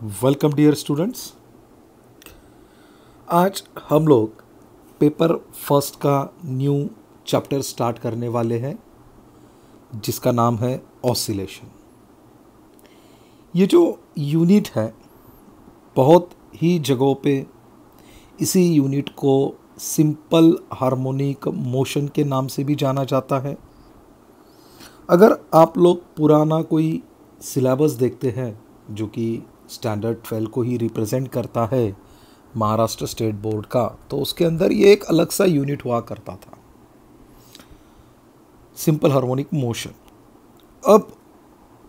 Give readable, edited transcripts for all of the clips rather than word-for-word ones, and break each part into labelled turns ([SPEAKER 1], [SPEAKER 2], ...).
[SPEAKER 1] Welcome dear students. आज हम लोग पेपर फर्स्ट का न्यू चैप्टर स्टार्ट करने वाले हैं जिसका नाम है ऑसिलेशन। ये जो यूनिट है बहुत ही जगहों पे इसी यूनिट को सिंपल हार्मोनिक मोशन के नाम से भी जाना जाता है। अगर आप लोग पुराना कोई सिलेबस देखते हैं जो कि स्टैंडर्ड 12 को ही रिप्रेजेंट करता है महाराष्ट्र स्टेट बोर्ड का, तो उसके अंदर ये एक अलग सा यूनिट हुआ करता था, सिंपल हार्मोनिक मोशन। अब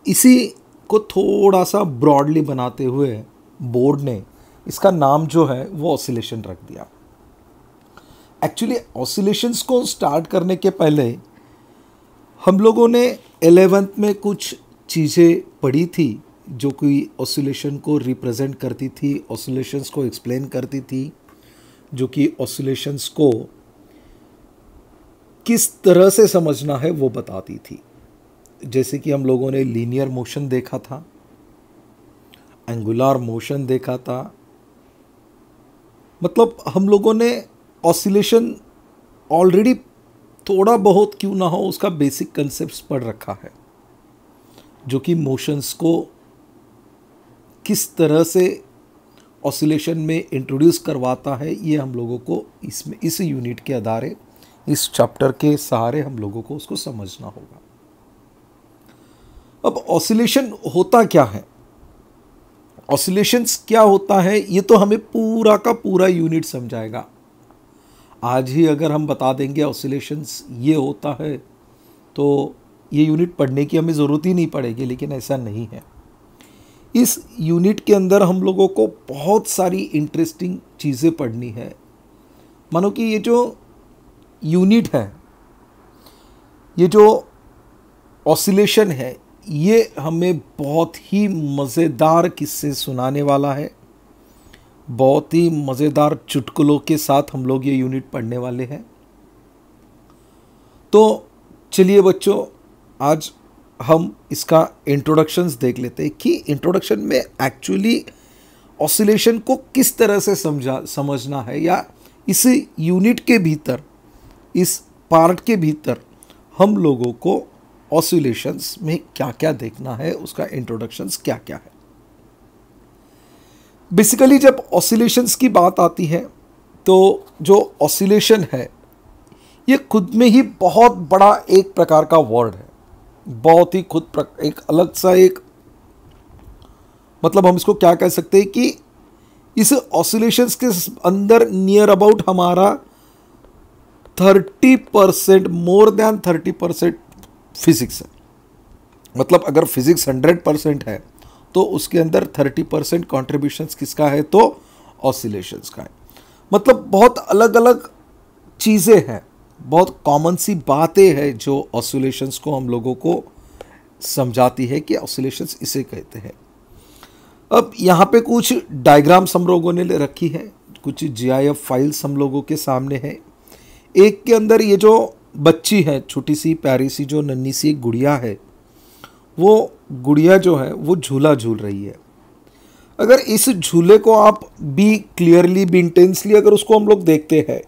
[SPEAKER 1] इसी को थोड़ा सा ब्रॉडली बनाते हुए बोर्ड ने इसका नाम जो है वो ऑसिलेशन रख दिया। एक्चुअली ऑसिलेशंस को स्टार्ट करने के पहले हम लोगों ने 11th में कुछ चीज़ें पढ़ी थी जो कि ऑसिलेशन को रिप्रेजेंट करती थी, ऑसिलेशंस को एक्सप्लेन करती थी, जो कि ऑसिलेशंस को किस तरह से समझना है वो बताती थी। जैसे कि हम लोगों ने लीनियर मोशन देखा था, एंगुलर मोशन देखा था। मतलब हम लोगों ने ऑसिलेशन ऑलरेडी थोड़ा बहुत क्यों ना हो उसका बेसिक कंसेप्ट्स पढ़ रखा है, जो कि मोशंस को किस तरह से ऑसिलेशन में इंट्रोड्यूस करवाता है। ये हम लोगों को इसमें इस यूनिट के आधार, इस चैप्टर के सहारे हम लोगों को उसको समझना होगा। अब ऑसिलेशन होता क्या है, ऑसिलेशंस क्या होता है, ये तो हमें पूरा का पूरा यूनिट समझाएगा। आज ही अगर हम बता देंगे ऑसिलेशंस ये होता है तो ये यूनिट पढ़ने की हमें ज़रूरत ही नहीं पड़ेगी, लेकिन ऐसा नहीं है। इस यूनिट के अंदर हम लोगों को बहुत सारी इंटरेस्टिंग चीज़ें पढ़नी है। मानो कि ये जो यूनिट है, ये जो ऑसिलेशन है, ये हमें बहुत ही मज़ेदार किस्से सुनाने वाला है। बहुत ही मज़ेदार चुटकुलों के साथ हम लोग ये यूनिट पढ़ने वाले हैं। तो चलिए बच्चों, आज हम इसका इंट्रोडक्शंस देख लेते हैं कि इंट्रोडक्शन में एक्चुअली ऑसिलेशन को किस तरह से समझना है, या इस यूनिट के भीतर, इस पार्ट के भीतर हम लोगों को ऑसिलेशंस में क्या क्या देखना है, उसका इंट्रोडक्शंस क्या क्या है। बेसिकली जब ऑसिलेशंस की बात आती है तो जो ऑसिलेशन है ये खुद में ही बहुत बड़ा एक प्रकार का वर्ड है, बहुत ही एक अलग सा एक, मतलब हम इसको क्या कह सकते हैं कि इस ऑसिलेशंस के अंदर नियर अबाउट हमारा 30%, मोर देन 30% फिजिक्स है। मतलब अगर फिजिक्स 100% है तो उसके अंदर 30% कॉन्ट्रीब्यूशंस किसका है, तो ऑसिलेशंस का है। मतलब बहुत अलग अलग चीज़ें हैं, बहुत कॉमन सी बातें हैं जो ऑसिलेशंस को हम लोगों को समझाती है कि ऑसिलेशंस इसे कहते हैं। अब यहाँ पे कुछ डायग्राम्स हम लोगों ने ले रखी है, कुछ GIF फाइल्स हम लोगों के सामने है। एक के अंदर ये जो बच्ची है, छोटी सी प्यारी सी जो नन्ही सी एक गुड़िया है, वो गुड़िया जो है वो झूला झूल रही है। अगर इस झूले को आप भी क्लियरली, भी इंटेंसली अगर उसको हम लोग देखते हैं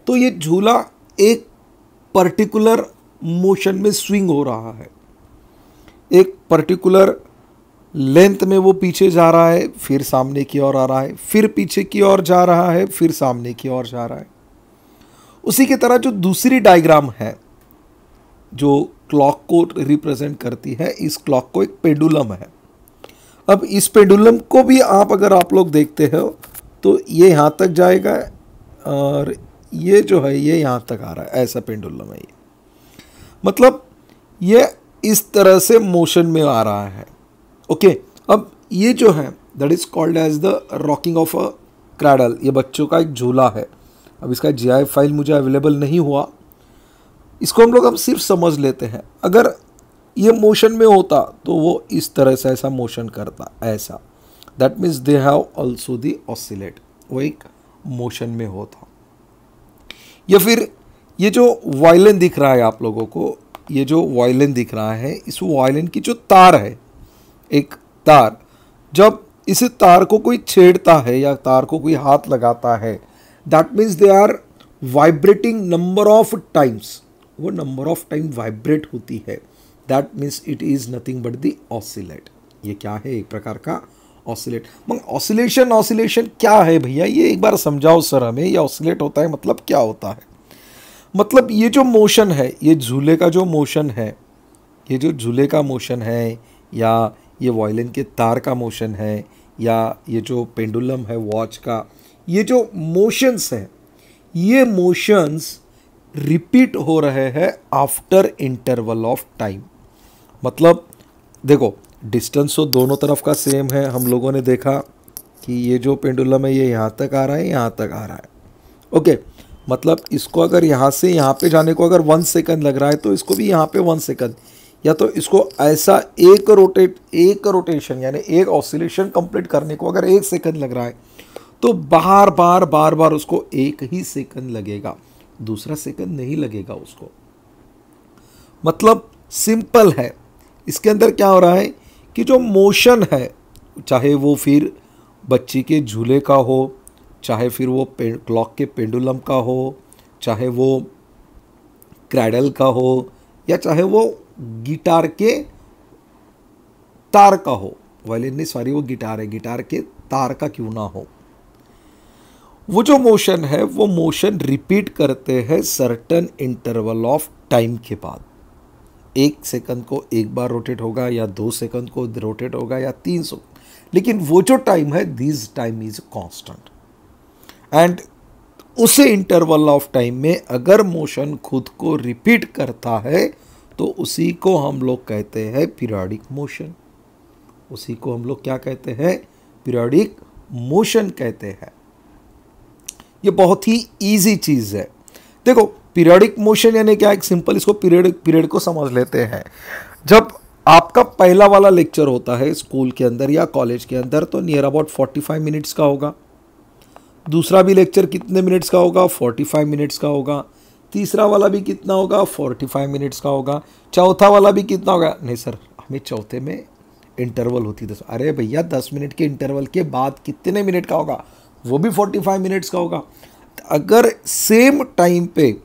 [SPEAKER 1] तो ये झूला एक पर्टिकुलर मोशन में स्विंग हो रहा है, एक पर्टिकुलर लेंथ में वो पीछे जा रहा है, फिर सामने की ओर आ रहा है, फिर पीछे की ओर जा रहा है, फिर सामने की ओर जा रहा है। उसी की तरह जो दूसरी डायग्राम है जो क्लॉक को रिप्रेजेंट करती है, इस क्लॉक को एक पेंडुलम है। अब इस पेंडुलम को भी अगर आप लोग देखते हो तो ये यहाँ तक जाएगा और ये जो है ये यहाँ तक आ रहा है, ऐसा पेंडुलम है ये। मतलब ये इस तरह से मोशन में आ रहा है। ओके, अब ये जो है that is called as the rocking of a cradle. ये बच्चों का एक झूला है। अब इसका GIF फाइल मुझे अवेलेबल नहीं हुआ, इसको हम लोग अब सिर्फ समझ लेते हैं। अगर ये मोशन में होता तो वो इस तरह से ऐसा मोशन करता, ऐसा। That means they have also the oscillate, वो एक मोशन में होता। या फिर ये जो वायलिन दिख रहा है आप लोगों को, ये जो वायलिन दिख रहा है, इस वायलिन की जो तार है, एक तार जब इस तार को कोई छेड़ता है या तार को कोई हाथ लगाता है, that means they are vibrating number of times, वो नंबर ऑफ टाइम वाइब्रेट होती है, that means it is nothing but the oscillate. ये क्या है? एक प्रकार का ऑसिलेट। मगर ऑसिलेशन क्या है भैया, ये एक बार समझाओ सर हमें, ये ऑसिलेट होता है मतलब क्या होता है? मतलब ये जो मोशन है, ये झूले का जो मोशन है, ये जो झूले का मोशन है, या ये वायलिन के तार का मोशन है, या ये जो पेंडुलम है वॉच का, ये जो मोशंस हैं, ये मोशंस रिपीट हो रहे हैं आफ्टर इंटरवल ऑफ टाइम। मतलब देखो, डिस्टेंस तो दोनों तरफ का सेम है। हम लोगों ने देखा कि ये जो पेंडुलम है ये यहाँ तक आ रहा है, यहाँ तक आ रहा है, ओके। मतलब इसको अगर यहाँ से यहाँ पे जाने को अगर 1 सेकंड लग रहा है तो इसको भी यहाँ पे 1 सेकंड, या तो इसको ऐसा एक रोटेशन यानी एक ऑसिलेशन कंप्लीट करने को अगर 1 सेकंड लग रहा है तो बार बार उसको 1 ही सेकंड लगेगा, दूसरा सेकंड नहीं लगेगा उसको। मतलब सिंपल है। इसके अंदर क्या हो रहा है कि जो मोशन है, चाहे वो फिर बच्ची के झूले का हो, चाहे फिर वो क्लॉक के पेंडुलम का हो, चाहे वो क्रैडल का हो, या चाहे वो गिटार के तार का हो, वायलिन नहीं सॉरी वो गिटार है, गिटार के तार का क्यों ना हो, वो जो मोशन है वो मोशन रिपीट करते हैं सर्टन इंटरवल ऑफ टाइम के बाद। 1 सेकंड को एक बार रोटेट होगा, या 2 सेकंड को रोटेट होगा, या 300, लेकिन वो जो टाइम है this time is constant. And उसे इंटरवल ऑफ टाइम में अगर मोशन खुद को रिपीट करता है तो उसी को हम लोग कहते हैं पीरियोडिक मोशन। उसी को हम लोग क्या कहते हैं? पीरियोडिक मोशन कहते हैं। ये बहुत ही इजी चीज़ है। देखो, पीरियोडिक मोशन यानी क्या? एक सिंपल इसको पीरियड को समझ लेते हैं। जब आपका पहला वाला लेक्चर होता है स्कूल के अंदर या कॉलेज के अंदर तो नियर अबाउट 45 मिनट्स का होगा। दूसरा भी लेक्चर कितने मिनट्स का होगा? 45 मिनट्स का होगा। तीसरा वाला भी कितना होगा? 45 मिनट्स का होगा। चौथा वाला भी कितना होगा? नहीं सर, हमें चौथे में इंटरवल होती है 10। अरे भैया 10 मिनट के इंटरवल के बाद कितने मिनट का होगा? वो भी 45 मिनट्स का होगा। अगर सेम टाइम पे,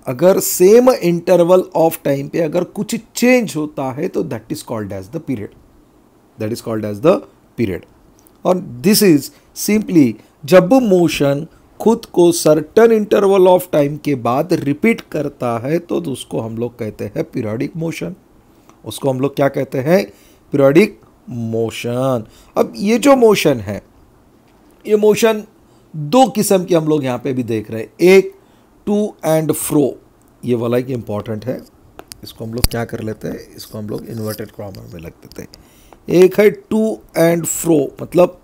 [SPEAKER 1] अगर सेम इंटरवल ऑफ टाइम पे अगर कुछ चेंज होता है तो that is called as the period, that is called as the period. और दिस इज सिंपली जब मोशन खुद को सर्टन इंटरवल ऑफ टाइम के बाद रिपीट करता है तो उसको हम लोग कहते हैं पीरियोडिक मोशन। उसको हम लोग क्या कहते हैं? Periodic motion. अब ये जो मोशन है, ये मोशन 2 किस्म की हम लोग यहाँ पे भी देख रहे हैं। एक टू एंड फ्रो, ये वाला एक इंपॉर्टेंट है, इसको हम लोग क्या कर लेते हैं? इसको हम लोग इन्वर्टेड कॉमा में लग देते हैं। एक है टू एंड फ्रो, मतलब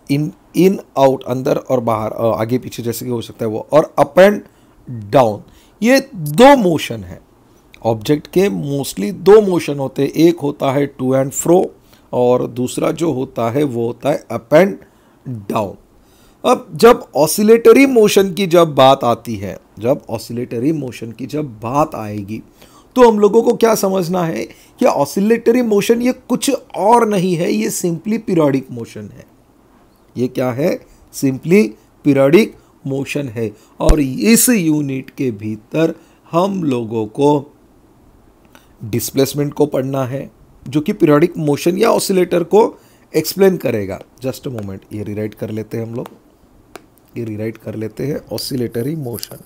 [SPEAKER 1] इन आउट, अंदर और बाहर, आगे पीछे जैसे कि हो सकता है वो, और अप एंड डाउन। ये 2 मोशन है। ऑब्जेक्ट के मोस्टली 2 मोशन होते हैं। एक होता है टू एंड फ्रो और दूसरा जो होता है वो होता है अप एंड डाउन। अब जब ऑसिलेटरी मोशन की जब बात आती है, जब ऑसिलेटरी मोशन की जब बात आएगी तो हम लोगों को क्या समझना है कि ऑसिलेटरी मोशन ये कुछ और नहीं है, ये सिंपली पीरियोडिक मोशन है। ये क्या है? सिंपली पीरियोडिक मोशन है। और इस यूनिट के भीतर हम लोगों को डिस्प्लेसमेंट को पढ़ना है जो कि पीरियोडिक मोशन या ऑसिलेटर को एक्सप्लेन करेगा। जस्ट अ मोमेंट, ये रीराइट कर लेते हैं हम लोग, ये रीराइट कर लेते हैं ऑसिलेटरी मोशन।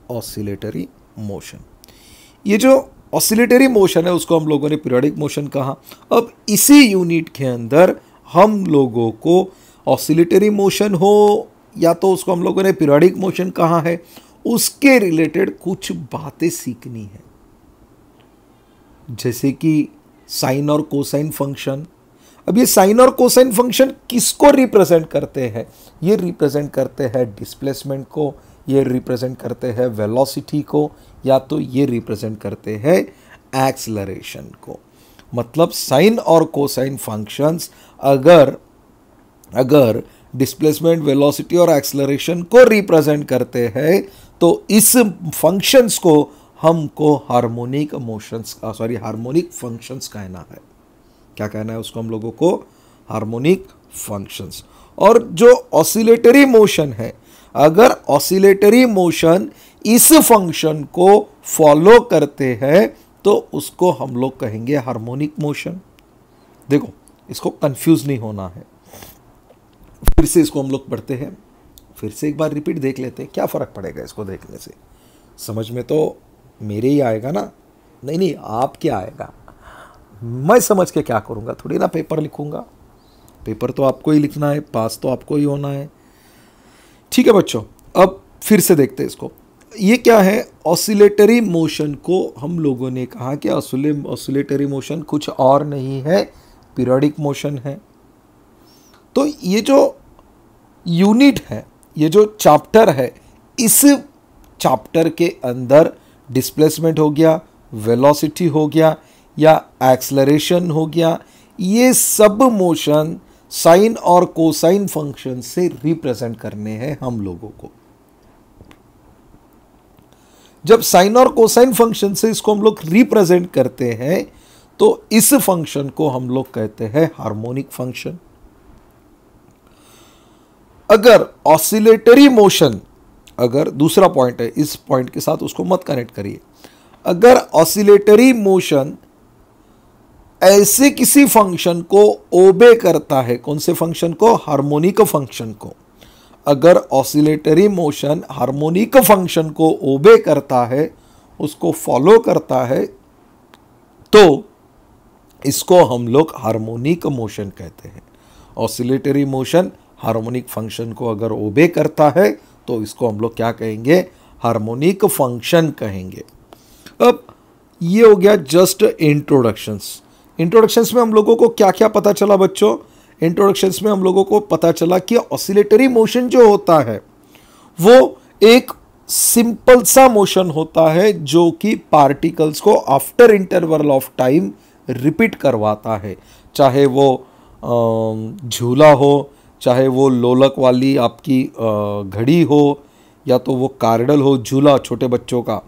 [SPEAKER 1] ऑसिलेटरी मोशन, ये जो ऑसिलेटरी मोशन है उसको हम लोगों ने पीरियोडिक मोशन कहा। अब इसी यूनिट के अंदर हम लोगों को ऑसिलेटरी मोशन हो या तो उसको हम लोगों ने पीरियोडिक मोशन कहा है, उसके रिलेटेड कुछ बातें सीखनी है। जैसे कि साइन और कोसाइन फंक्शन। अब ये साइन और कोसाइन फंक्शन किसको रिप्रेजेंट करते हैं? ये रिप्रेजेंट करते हैं डिस्प्लेसमेंट को, ये रिप्रेजेंट करते हैं वेलोसिटी को, या तो ये रिप्रेजेंट करते हैं एक्सेलरेशन को। मतलब साइन और कोसाइन फंक्शंस अगर डिस्प्लेसमेंट, वेलोसिटी और एक्सेलरेशन को रिप्रेजेंट करते हैं तो इस फंक्शंस को हमको हार्मोनिक मोशंस हार्मोनिक फंक्शंस कहना है। क्या कहना है उसको हम लोगों को? Harmonic functions. और जो ऑसिलेटरी मोशन है, अगर ऑसिलेटरी मोशन इस फंक्शन को फॉलो करते हैं तो उसको हम लोग कहेंगे हार्मोनिक मोशन। देखो, इसको कंफ्यूज नहीं होना है। फिर से इसको हम लोग पढ़ते हैं, फिर से एक बार रिपीट देख लेते हैं, क्या फ़र्क पड़ेगा इसको देखने से? समझ में तो मेरे ही आएगा ना? नहीं, आप क्या आएगा? मैं समझ के क्या करूँगा? थोड़ी ना पेपर लिखूँगा। पेपर तो आपको ही लिखना है, पास तो आपको ही होना है। ठीक है बच्चों, अब फिर से देखते हैं इसको। ये क्या है? ऑसिलेटरी मोशन को हम लोगों ने कहा कि ऑसिलेटरी मोशन कुछ और नहीं है, पीरियोडिक मोशन है। तो ये जो यूनिट है, ये जो चैप्टर है, इस चैप्टर के अंदर डिस्प्लेसमेंट हो गया, वेलोसिटी हो गया या एक्सेलरेशन हो गया, ये सब मोशन साइन और कोसाइन फंक्शन से रिप्रेजेंट करने हैं हम लोगों को। जब साइन और कोसाइन फंक्शन से इसको हम लोग रिप्रेजेंट करते हैं तो इस फंक्शन को हम लोग कहते हैं हार्मोनिक फंक्शन। अगर ऑसिलेटरी मोशन, अगर दूसरा पॉइंट है, इस पॉइंट के साथ उसको मत कनेक्ट करिए। अगर ऑसिलेटरी मोशन ऐसे किसी फंक्शन को ओबे करता है, कौन से फंक्शन को? हार्मोनिक फंक्शन को। अगर ऑसिलेटरी मोशन हार्मोनिक फंक्शन को ओबे करता है, उसको फॉलो करता है, तो इसको हम लोग हार्मोनिक मोशन कहते हैं। ऑसिलेटरी मोशन हार्मोनिक फंक्शन को अगर ओबे करता है तो इसको हम लोग क्या कहेंगे? हार्मोनिक फंक्शन कहेंगे। अब ये हो गया जस्ट इंट्रोडक्शंस। इंट्रोडक्शंस में हम लोगों को क्या क्या पता चला बच्चों? इंट्रोडक्शंस में हम लोगों को पता चला कि ऑसिलेटरी मोशन जो होता है वो एक सिंपल सा मोशन होता है जो कि पार्टिकल्स को after interval of time repeat करवाता है। चाहे वो झूला हो, चाहे वो लोलक वाली आपकी घड़ी हो, या तो वो कार्डल हो, झूला छोटे बच्चों का,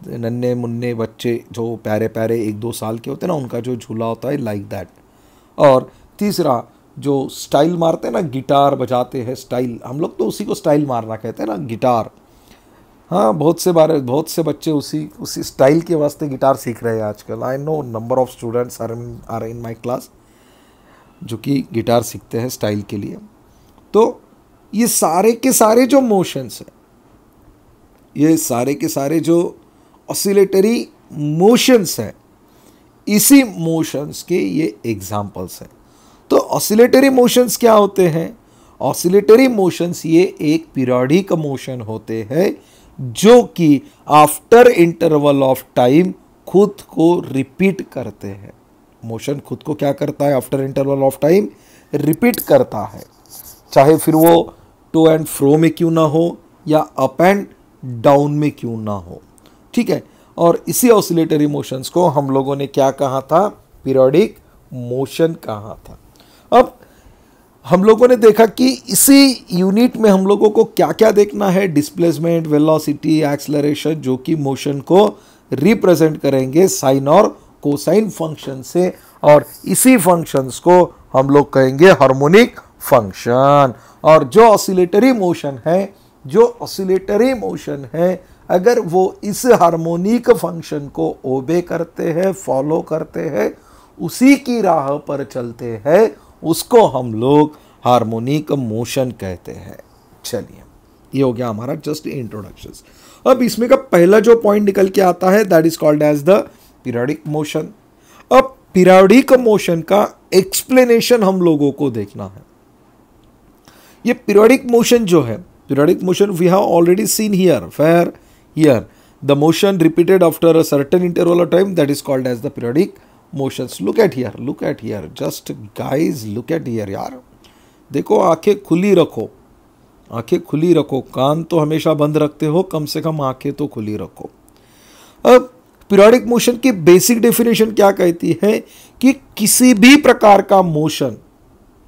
[SPEAKER 1] नन्हे मुन्ने बच्चे जो प्यारे प्यारे 1-2 साल के होते हैं ना, उनका जो झूला होता है, लाइक दैट। और तीसरा जो स्टाइल मारते हैं ना, गिटार बजाते हैं स्टाइल, हम लोग तो उसी को स्टाइल मारना कहते हैं ना, गिटार। हाँ, बहुत से बच्चे उसी स्टाइल के वास्ते गिटार सीख रहे हैं आजकल। I know number of students are in my class जो कि गिटार सीखते हैं स्टाइल के लिए। तो ये सारे के सारे जो मोशंस हैं, ये सारे के सारे जो ऑसिलेटरी मोशंस हैं, इसी मोशंस के ये एग्जाम्पल्स हैं। तो ऑसिलेटरी मोशंस क्या होते हैं? ऑसिलेटरी मोशंस ये एक पीरियोडिक मोशन होते हैं जो कि आफ्टर इंटरवल ऑफ टाइम खुद को रिपीट करते हैं। मोशन खुद को क्या करता है? After interval of time repeat करता है, चाहे फिर वो टू एंड फ्रो में क्यों ना हो या अप एंड डाउन में क्यों ना हो। ठीक है, और इसी ऑसिलेटरी मोशंस को हम लोगों ने क्या कहा था? पीरियोडिक मोशन कहा था। अब हम लोगों ने देखा कि इसी यूनिट में हम लोगों को क्या क्या देखना है? डिस्प्लेसमेंट, वेलोसिटी, एक्सेलरेशन, जो कि मोशन को रिप्रेजेंट करेंगे साइन और कोसाइन फंक्शन से, और इसी फंक्शंस को हम लोग कहेंगे हार्मोनिक फंक्शन। और जो ऑसिलेटरी मोशन है, अगर वो इस हार्मोनिक फंक्शन को ओबे करते हैं, फॉलो करते हैं, उसी की राह पर चलते हैं, उसको हम लोग हार्मोनिक मोशन कहते हैं। चलिए, ये हो गया हमारा जस्ट इंट्रोडक्शंस। अब इसमें का पहला जो पॉइंट निकल के आता है, that is called as the periodic motion. अब पीरियोडिक मोशन का एक्सप्लेनेशन हम लोगों को देखना है। ये पीरियोडिक मोशन जो है, periodic motion we have already seen here, where here the motion repeated after a certain interval of time, that is called as the periodic motions. Look at here, just guys look at here यार। देखो, आंखें खुली रखो, कान तो हमेशा बंद रखते हो, कम से कम आंखें तो खुली रखो। अब पीरियोडिक मोशन की बेसिक डेफिनेशन क्या कहती है कि किसी भी प्रकार का मोशन,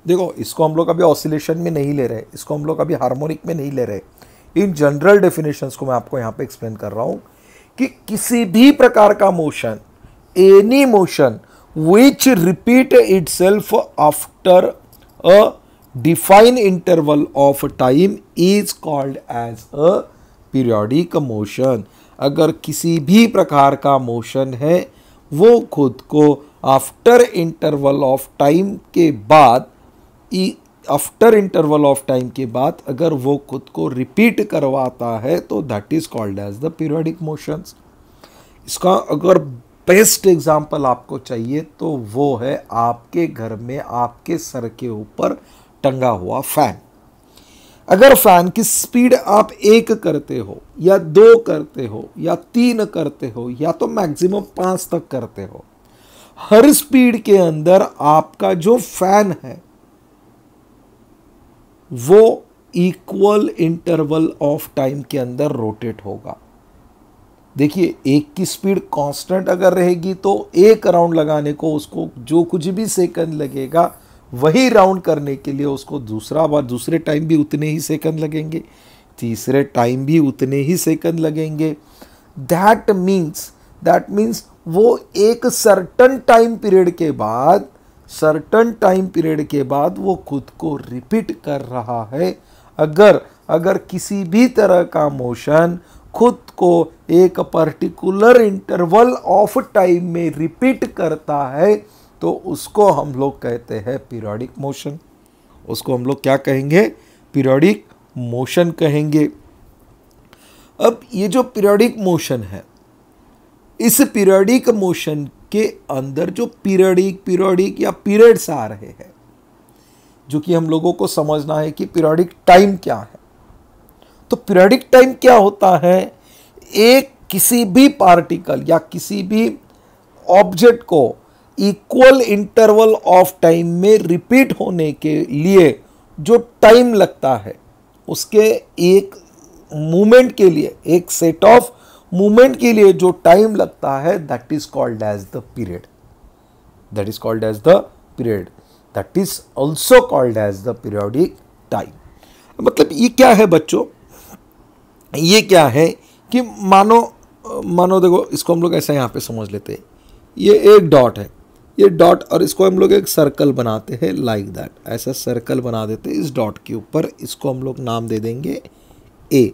[SPEAKER 1] देखो इसको हम लोग अभी ऑसिलेशन में नहीं ले रहे, इसको हम लोग अभी हार्मोनिक में नहीं ले रहे, इन जनरल डेफिनेशंस को मैं आपको यहाँ पे एक्सप्लेन कर रहा हूँ कि किसी भी प्रकार का motion, any motion which repeat itself after a defined interval of time is called as a periodic motion। अगर किसी भी प्रकार का मोशन है वो खुद को आफ्टर इंटरवल ऑफ टाइम के बाद अगर वो खुद को रिपीट करवाता है तो that is called as the periodic motions. इसका अगर बेस्ट एग्जाम्पल आपको चाहिए तो वो है आपके घर में आपके सर के ऊपर टंगा हुआ फैन। अगर फैन की स्पीड आप 1 करते हो या 2 करते हो या 3 करते हो या तो मैक्सिमम 5 तक करते हो, हर स्पीड के अंदर आपका जो फैन है वो इक्वल इंटरवल ऑफ टाइम के अंदर रोटेट होगा। देखिए, एक की स्पीड कांस्टेंट अगर रहेगी तो एक राउंड लगाने को उसको जो कुछ भी सेकंड लगेगा वही राउंड करने के लिए उसको दूसरे टाइम भी उतने ही सेकंड लगेंगे, तीसरे टाइम भी उतने ही सेकंड लगेंगे। दैट मीन्स वो एक सर्टन टाइम पीरियड के बाद वो खुद को रिपीट कर रहा है। अगर किसी भी तरह का मोशन खुद को एक पर्टिकुलर इंटरवल ऑफ टाइम में रिपीट करता है तो उसको हम लोग कहते हैं पीरियोडिक मोशन। उसको हम लोग क्या कहेंगे? पीरियोडिक मोशन कहेंगे। अब ये जो पीरियोडिक मोशन है, इस पीरियोडिक मोशन के अंदर जो पीरियोडिक या पीरियड्स आ रहे हैं, जो कि हम लोगों को समझना है कि पीरियोडिक टाइम क्या है। तो पीरियोडिक टाइम क्या होता है? एक किसी भी पार्टिकल या किसी भी ऑब्जेक्ट को इक्वल इंटरवल ऑफ टाइम में रिपीट होने के लिए जो टाइम लगता है, उसके एक मूवमेंट के लिए, एक सेट ऑफ मूवमेंट के लिए जो टाइम लगता है, that is called as the period. That is also called as the periodic time. मतलब ये क्या है बच्चों? ये क्या है कि मानो देखो, इसको हम लोग ऐसा यहाँ पे समझ लेते हैं। ये एक डॉट है, ये डॉट, और इसको हम लोग एक सर्कल बनाते हैं लाइक दैट। ऐसा सर्कल बना देते हैं इस डॉट के ऊपर, इसको हम लोग नाम दे देंगे ए।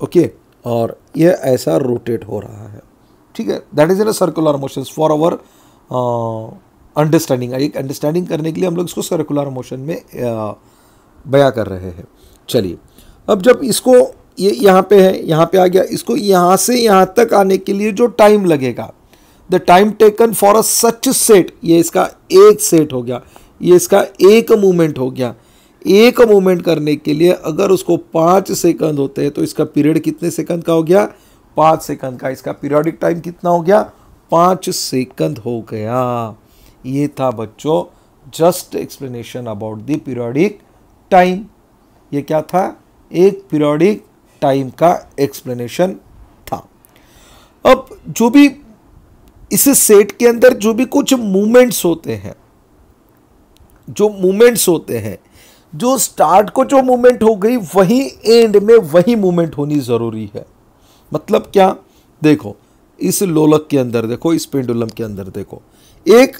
[SPEAKER 1] ओके, और ये ऐसा रोटेट हो रहा है, ठीक है। That is in a circular motions for our understanding. एक अंडरस्टैंडिंग करने के लिए हम लोग इसको सर्कुलर मोशन में बयां कर रहे हैं। चलिए, अब जब इसको ये यहाँ पे है, यहाँ पे आ गया, इसको यहाँ से यहाँ तक आने के लिए जो टाइम लगेगा, the time taken for a such set, ये इसका एक सेट हो गया, ये इसका एक मूवमेंट हो गया। एक मूवमेंट करने के लिए अगर उसको 5 सेकंड होते हैं तो इसका पीरियड कितने सेकंड का हो गया? 5 सेकंड का। इसका पीरियोडिक टाइम कितना हो गया? 5 सेकंड हो गया। ये था बच्चों just explanation about the periodic time. ये क्या था? एक पीरियोडिक टाइम का एक्सप्लेनेशन था। अब जो भी इस सेट के अंदर जो भी कुछ मूवमेंट्स होते हैं, जो स्टार्ट को जो मूवमेंट हो गई वही एंड में वही मूवमेंट होनी जरूरी है। मतलब क्या? देखो, इस लोलक के अंदर देखो, इस पेंडुलम के अंदर देखो, एक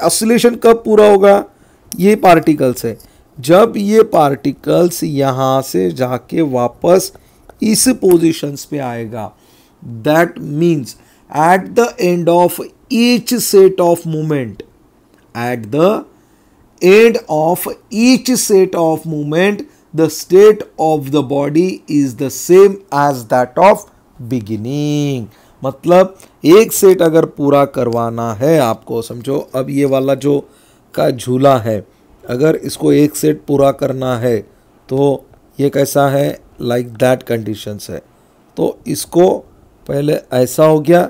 [SPEAKER 1] ऑसिलेशन कब पूरा होगा? ये पार्टिकल्स है, जब ये पार्टिकल्स यहां से जाके वापस इस पोजीशंस पे आएगा। That means at the end of each set of movement, the state of the body is the same as that of beginning। मतलब एक सेट अगर पूरा करवाना है आपको, समझो अब ये वाला जो का झूला है, अगर इसको एक सेट पूरा करना है तो ये कैसा है? लाइक दैट कंडीशंस है। तो इसको पहले ऐसा हो गया,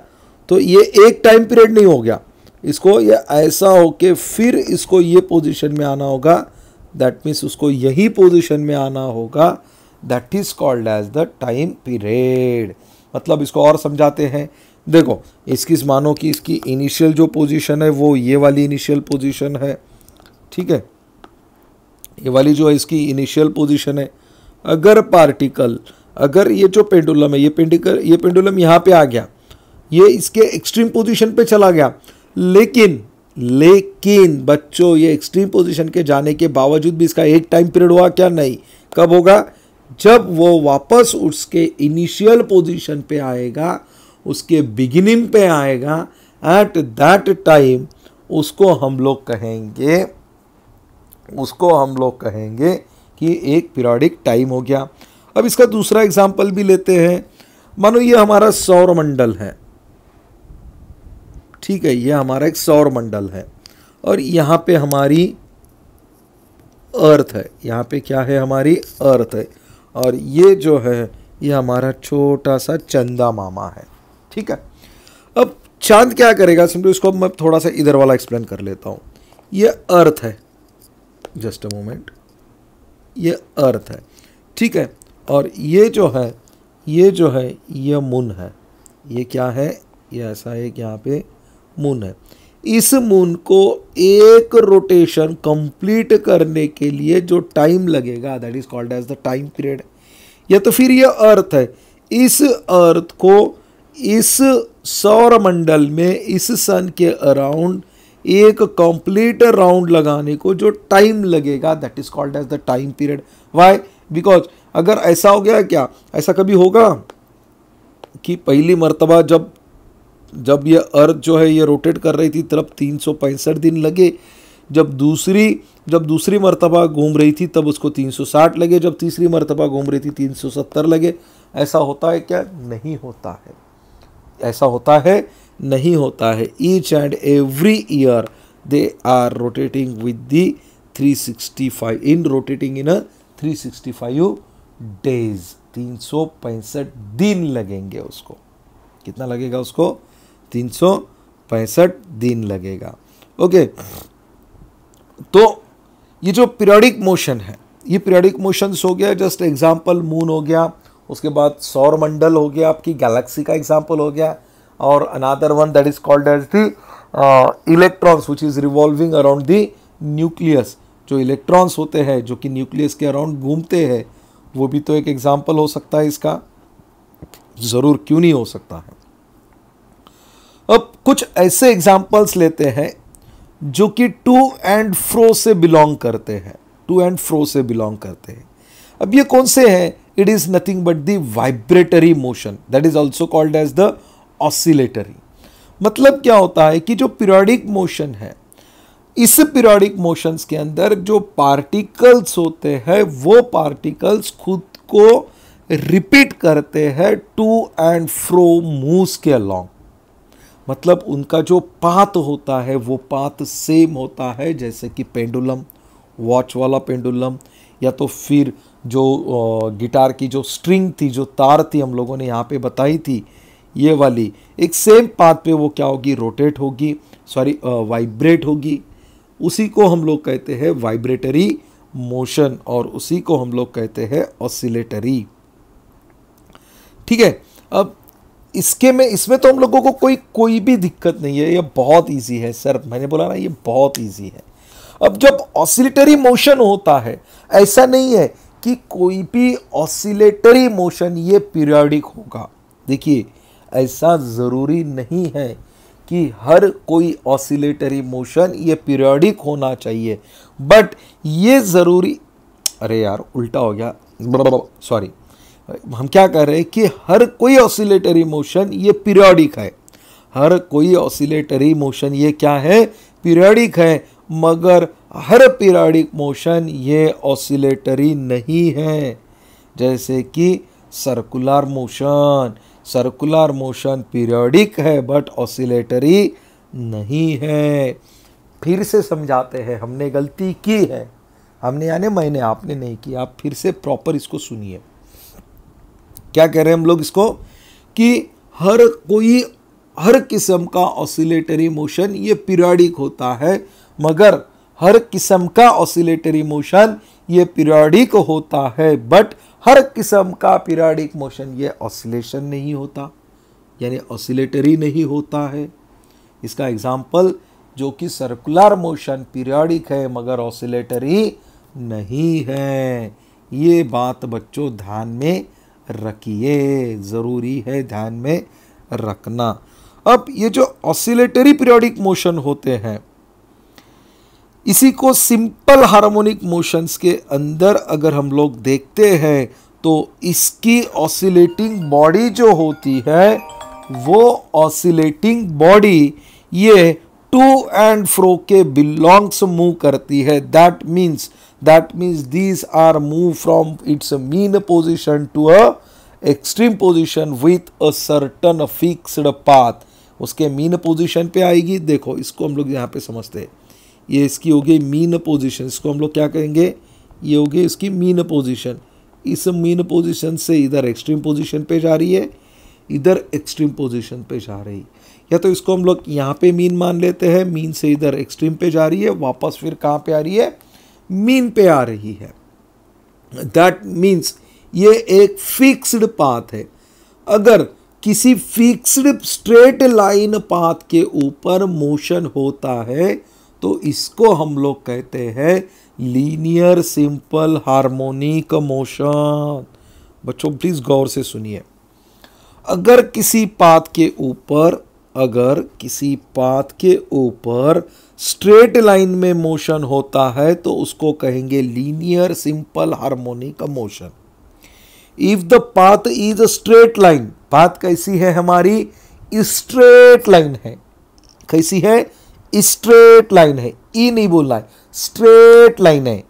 [SPEAKER 1] तो ये एक टाइम पीरियड नहीं हो गया, इसको ये ऐसा होके फिर इसको ये पोजीशन में आना होगा। दैट मीन्स उसको यही पोजीशन में आना होगा। That is called as the time period. मतलब इसको और समझाते हैं। देखो, इसकी मानो कि इसकी इनिशियल जो पोजीशन है वो ये वाली इनिशियल पोजीशन है, ठीक है। ये वाली जो है इसकी इनिशियल पोजीशन है। अगर पार्टिकल अगर ये जो पेंडुलम है, ये पेंडुलम यहाँ पे आ गया, ये इसके एक्सट्रीम पोजीशन पे चला गया, लेकिन बच्चों ये एक्सट्रीम पोजीशन के जाने के बावजूद भी इसका एक टाइम पीरियड हुआ क्या? नहीं। कब होगा? जब वो वापस उसके इनिशियल पोजीशन पे आएगा, उसके बिगिनिंग पे आएगा, एट दैट टाइम उसको हम लोग कहेंगे कि एक पीरियोडिक टाइम हो गया। अब इसका दूसरा एग्जांपल भी लेते हैं। मानो ये हमारा सौर मंडल है, ठीक है, ये हमारा एक सौर मंडल है और यहाँ पे हमारी अर्थ है, यहाँ पे क्या है? हमारी अर्थ है, और ये जो है ये हमारा छोटा सा चंदा मामा है, ठीक है। अब चांद क्या करेगा? सिंपली इसको मैं थोड़ा सा इधर वाला एक्सप्लेन कर लेता हूँ। ये अर्थ है, जस्ट अ मोमेंट, ये अर्थ है, ठीक है, और ये जो है ये मून है। ये क्या है? ये ऐसा है कि यहाँ पे मून है। इस मून को एक रोटेशन कंप्लीट करने के लिए जो टाइम लगेगा, that is called as the time period. या तो फिर ये अर्थ है, इस अर्थ को इस सौर मंडल में इस सन के अराउंड एक कंप्लीट राउंड लगाने को जो टाइम लगेगा, that is called as the time period. Why? Because अगर ऐसा हो गया, क्या ऐसा कभी होगा कि पहली मर्तबा जब ये अर्थ जो है ये रोटेट कर रही थी तब 365 दिन लगे, जब दूसरी मर्तबा घूम रही थी तब उसको 360 लगे, जब तीसरी मर्तबा घूम रही थी 370 लगे। ऐसा होता है क्या? नहीं होता है। ऐसा होता है? नहीं होता है। Each and every year they are rotating with the 365 in rotating in 365 days. 365 दिन लगेंगे उसको। कितना लगेगा उसको? 365 दिन लगेगा। ओके, तो ये जो पीरियोडिक मोशन है, ये पीरियोडिक मोशंस हो गया, जस्ट एग्जांपल मून हो गया, उसके बाद सौर मंडल हो गया, आपकी गैलेक्सी का एग्जांपल हो गया, और another one that is called as the electrons which is revolving around the nucleus. जो इलेक्ट्रॉन्स होते हैं जो कि न्यूक्लियस के अराउंड घूमते हैं, वो भी तो एक एग्जांपल हो सकता है इसका, ज़रूर, क्यों नहीं हो सकता है। अब कुछ ऐसे एग्जांपल्स लेते हैं जो कि टू एंड फ्रो से बिलोंग करते हैं, अब ये कौन से हैं? It is nothing but the vibratory motion, that is also called as the oscillatory. मतलब क्या होता है कि जो पीरियोडिक मोशन है, इस पीरियोडिक मोशंस के अंदर जो पार्टिकल्स होते हैं वो पार्टिकल्स खुद को रिपीट करते हैं टू एंड फ्रो मूव्स के अलॉन्ग। मतलब उनका जो पाथ होता है वो पाथ सेम होता है, जैसे कि पेंडुलम, वॉच वाला पेंडुलम, या तो फिर जो गिटार की जो स्ट्रिंग थी, जो तार थी, हम लोगों ने यहाँ पे बताई थी, ये वाली एक सेम पाथ पे वो क्या होगी? रोटेट होगी, वाइब्रेट होगी। उसी को हम लोग कहते हैं वाइब्रेटरी मोशन, और उसी को हम लोग कहते हैं ऑसिलेटरी। ठीक है, अब इसमें तो हम लोगों को कोई भी दिक्कत नहीं है, ये बहुत इजी है सर, मैंने बोला ना ये बहुत इजी है। अब जब ऑसिलेटरी मोशन होता है, ऐसा नहीं है कि कोई भी ऑसिलेटरी मोशन ये पीरियोडिक होगा। देखिए, ऐसा ज़रूरी नहीं है कि हर कोई ऑसिलेटरी मोशन ये पीरियोडिक होना चाहिए, बट ये ज़रूरी, अरे यार उल्टा हो गया, सॉरी, हम क्या कह रहे हैं कि हर कोई ऑसिलेटरी मोशन ये पीरियोडिक है, हर कोई ऑसिलेटरी मोशन ये क्या है? पीरियोडिक है, मगर हर पीरियोडिक मोशन ये ऑसिलेटरी नहीं है। जैसे कि सर्कुलर मोशन पीरियोडिक है बट ऑसिलेटरी नहीं है। फिर से समझाते हैं, हमने गलती की है, हमने यानी मैंने, आपने नहीं की, आप फिर से प्रॉपर इसको सुनिए। क्या कह रहे हैं हम लोग इसको कि हर किस्म का ऑसिलेटरी मोशन ये पीरियोडिक होता है, मगर हर किस्म का ऑसिलेटरी मोशन ये पीरियोडिक होता है, बट हर किस्म का पीरियोडिक मोशन ये ऑसिलेशन नहीं होता, यानी ऑसिलेटरी नहीं होता है। इसका एग्जाम्पल जो कि सर्कुलर मोशन पीरियोडिक है मगर ऑसिलेटरी नहीं है। ये बात बच्चों ध्यान में रखिए, ज़रूरी है ध्यान में रखना। अब ये जो ऑसिलेटरी पीरियोडिक मोशन होते हैं, इसी को सिंपल हार्मोनिक मोशंस के अंदर अगर हम लोग देखते हैं तो इसकी ऑसिलेटिंग बॉडी जो होती है वो ऑसिलेटिंग बॉडी ये टू एंड फ्रो के बिलोंग्स मूव करती है। That means these are move from its mean position to a extreme position with a certain fixed path. उसके मीन पोजिशन पे आएगी। देखो इसको हम लोग यहाँ पे समझते हैं, ये इसकी होगी मीन पोजीशन, इसको हम लोग क्या कहेंगे, ये होगी इसकी मीन पोजीशन। इस मीन पोजीशन से इधर एक्सट्रीम पोजीशन पे जा रही है, इधर एक्सट्रीम पोजीशन पे जा रही, या तो इसको हम लोग यहाँ पे मीन मान लेते हैं, मीन से इधर एक्सट्रीम पे जा रही है, वापस फिर कहाँ पे आ रही है, मीन पे आ रही है। दैट मीन्स ये एक फिक्स्ड पाथ है। अगर किसी फिक्स्ड स्ट्रेट लाइन पाथ के ऊपर मोशन होता है तो इसको हम लोग कहते हैं लीनियर सिंपल हार्मोनिक मोशन। बच्चों प्लीज गौर से सुनिए, अगर किसी पाथ के ऊपर स्ट्रेट लाइन में मोशन होता है तो उसको कहेंगे linear simple harmonic motion. If the path is a straight line, path कैसी है हमारी, स्ट्रेट लाइन है। कैसी है, स्ट्रेट लाइन है, ई नहीं बोलना है, स्ट्रेट लाइन है।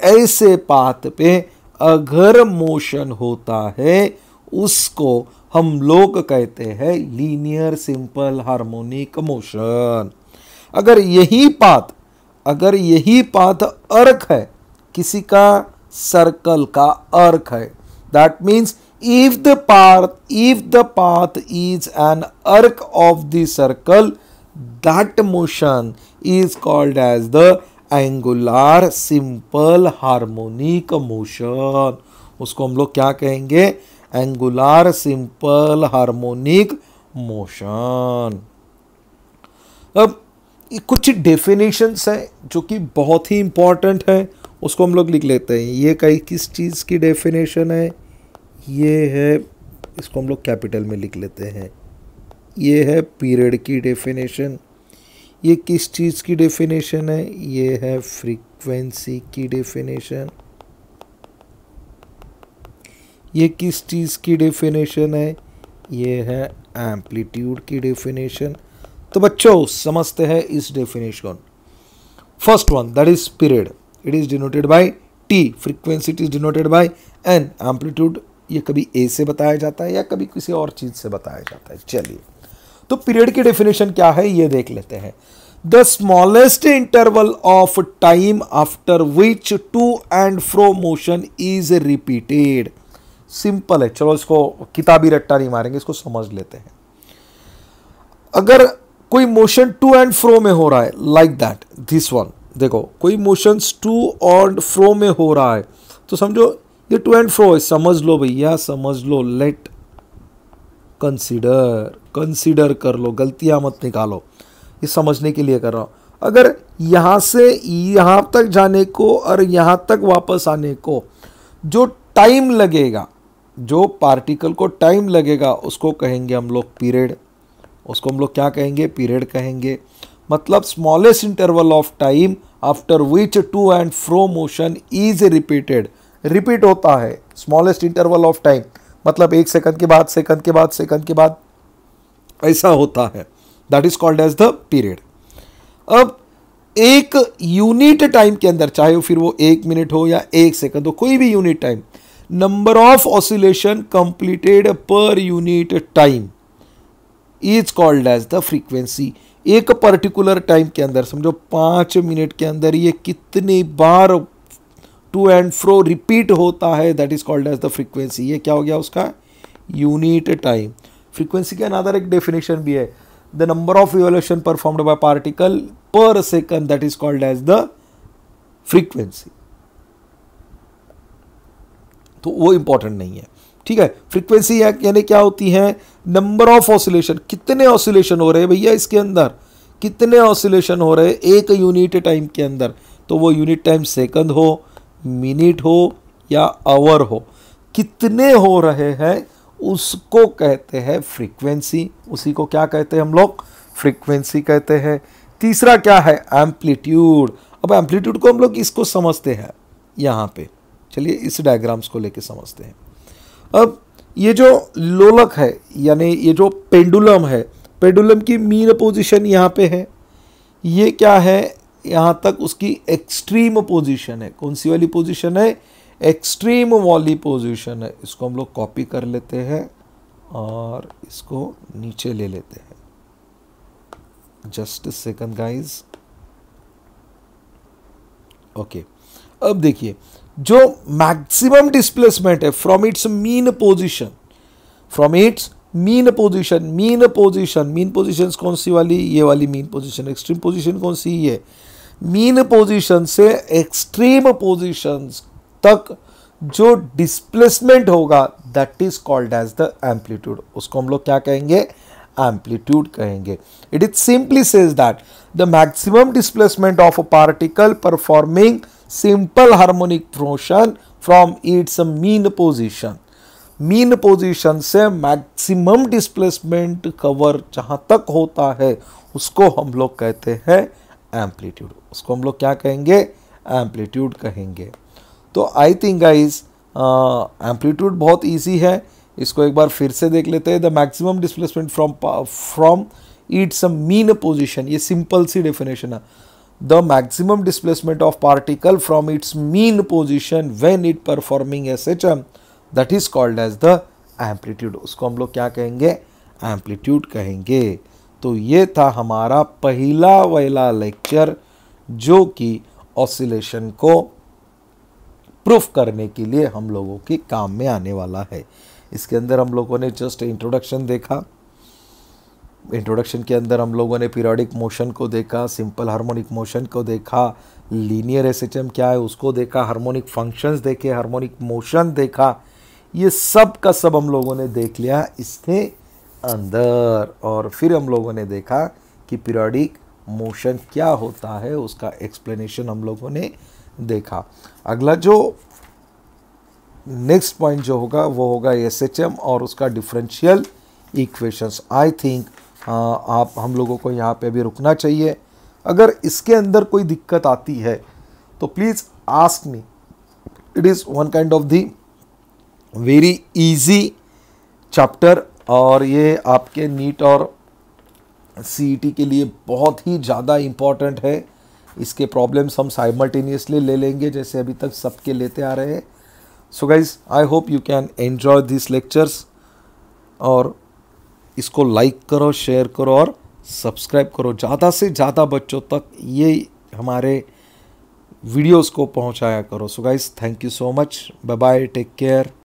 [SPEAKER 1] ऐसे पाथ पे अगर मोशन होता है उसको हम लोग कहते हैं लीनियर सिंपल हार्मोनिक मोशन। अगर यही पाथ अर्क है, किसी का सर्कल का अर्क है, that means if the path is an arc of the circle, that motion is called as the angular simple harmonic motion। उसको हम लोग क्या कहेंगे, एंगुलर सिंपल हार्मोनिक मोशन। अब कुछ डेफिनेशंस हैं जो कि बहुत ही इंपॉर्टेंट है, उसको हम लोग लिख लेते हैं। ये किस चीज़ की डेफिनेशन है, ये है, इसको हम लोग कैपिटल में लिख लेते हैं, ये है पीरियड की डेफिनेशन। ये किस चीज़ की डेफिनेशन है, ये है फ्रीक्वेंसी की डेफिनेशन। ये किस चीज़ की डेफिनेशन है, ये है एम्पलीट्यूड की डेफिनेशन। तो बच्चों समझते हैं इस definition. First one that is period, it is denoted by T, frequency it is denoted by N, amplitude ये कभी ए से बताया जाता है या कभी किसी और चीज से बताया जाता है। चलिए तो पीरियड की डेफिनेशन क्या है ये देख लेते हैं। The smallest interval of time after which to and fro motion is repeated. Simple है, चलो इसको किताबी रट्टा नहीं मारेंगे, इसको समझ लेते हैं। अगर कोई मोशन टू एंड फ्रो में हो रहा है, लाइक दैट दिस वन, देखो कोई मोशन टू और फ्रो में हो रहा है तो समझो ये टू एंड फ्रो है, समझ लो भैया, समझ लो, लेट कंसीडर कर लो, गलतियां मत निकालो, ये समझने के लिए कर रहा हूं। अगर यहां से यहां तक जाने को और यहां तक वापस आने को जो टाइम लगेगा, जो पार्टिकल को टाइम लगेगा उसको कहेंगे हम लोग पीरियड। उसको हम लोग क्या कहेंगे, पीरियड कहेंगे। मतलब smallest interval of time after which to and fro motion is repeated, repeat होता है स्मॉलेस्ट इंटरवल ऑफ टाइम, मतलब 1 सेकंड के बाद सेकंड के बाद सेकंड के बाद ऐसा होता है, that is called as the period. अब एक यूनिट टाइम के अंदर, चाहे फिर वो 1 मिनट हो या 1 सेकंड हो, कोई भी unit time, number of oscillation completed per unit time is called as the frequency. एक पर्टिकुलर टाइम के अंदर, समझो 5 मिनट के अंदर ये कितनी बार टू एंड फ्रो रिपीट होता है, that is called as the frequency. ये क्या हो गया उसका यूनिट टाइम। फ्रीक्वेंसी के अनदर एक डेफिनेशन भी है, the number of evolution performed by particle per second, that is called as the frequency. तो वो इंपॉर्टेंट नहीं है, ठीक है। फ्रीक्वेंसी यानी क्या होती है, नंबर ऑफ ऑसिलेशन, कितने ऑसिलेशन हो रहे हैं भैया इसके अंदर, कितने ऑसिलेशन हो रहे हैं एक यूनिट टाइम के अंदर। तो वो यूनिट टाइम सेकंड हो, मिनट हो या आवर हो, कितने हो रहे हैं उसको कहते हैं फ्रीक्वेंसी। उसी को क्या कहते हैं हम लोग? फ्रीक्वेंसी कहते हैं। तीसरा क्या है? एम्पलीट्यूड। अब एम्पलीट्यूड को हम लोग इसको समझते हैं यहाँ पे, चलिए इस डायग्राम्स को लेके समझते हैं। अब ये जो लोलक है यानी ये जो पेंडुलम है, पेंडुलम की मीन पोजीशन यहाँ पे है। ये क्या है? यहाँ तक उसकी एक्सट्रीम पोजीशन है। कौन सी वाली पोजीशन है? एक्सट्रीम वाली पोजीशन है। इसको हम लोग कॉपी कर लेते हैं और इसको नीचे ले लेते हैं। Just second guys. ओके, अब देखिए जो मैक्सिमम डिस्प्लेसमेंट है from its mean position, from its mean position, mean position कौन सी वाली? ये वाली मीन पोजीशन। एक्सट्रीम पोजीशन कौन सी? ये मीन पोजीशन से एक्सट्रीम पोजीशन तक जो डिस्प्लेसमेंट होगा that is called as the amplitude. उसको हम लोग क्या कहेंगे? एम्पलीट्यूड कहेंगे। It is simply says that the maximum displacement of a particle performing simple harmonic motion from its mean position. Mean position से मैक्सिमम डिस्प्लेसमेंट कवर जहां तक होता है उसको हम लोग कहते हैं एम्पलीट्यूड। उसको हम लोग क्या कहेंगे? एम्पलीट्यूड कहेंगे। तो आई थिंक गाइज एम्पलीट्यूड बहुत इजी है। इसको एक बार फिर से देख लेते हैं। The maximum displacement from its mean position, ये सिंपल सी डेफिनेशन है। The maximum displacement of particle from its mean position when it performing SHM that is called as the amplitude. उसको हम लोग क्या कहेंगे? एम्पलीट्यूड कहेंगे। तो ये था हमारा पहला वाला लेक्चर जो कि ऑसिलेशन को प्रूफ करने के लिए हम लोगों के काम में आने वाला है। इसके अंदर हम लोगों ने जस्ट इंट्रोडक्शन देखा। इंट्रोडक्शन के अंदर हम लोगों ने पीरियोडिक मोशन को देखा, सिंपल हार्मोनिक मोशन को देखा, लीनियर एसएचएम क्या है उसको देखा, हार्मोनिक फंक्शंस देखे, हार्मोनिक मोशन देखा। ये सब का सब हम लोगों ने देख लिया इसके अंदर। और फिर हम लोगों ने देखा कि पीरियोडिक मोशन क्या होता है, उसका एक्सप्लेनेशन हम लोगों ने देखा। अगला जो नेक्स्ट पॉइंट जो होगा वो होगा एसएचएम और उसका डिफरेंशियल इक्वेशंस। आई थिंक आप हम लोगों को यहाँ पे भी रुकना चाहिए। अगर इसके अंदर कोई दिक्कत आती है तो please ask me. It is one kind of the very easy chapter और ये आपके नीट और सीईटी के लिए बहुत ही ज़्यादा इम्पॉर्टेंट है। इसके प्रॉब्लम्स हम साइमल्टेनियसली ले लेंगे जैसे अभी तक सबके लेते आ रहे हैं। So guys I hope you can enjoy this lectures और इसको लाइक करो, शेयर करो और सब्सक्राइब करो। ज़्यादा से ज़्यादा बच्चों तक ये हमारे वीडियोस को पहुंचाया करो। So guys thank you so much. Bye bye, take care.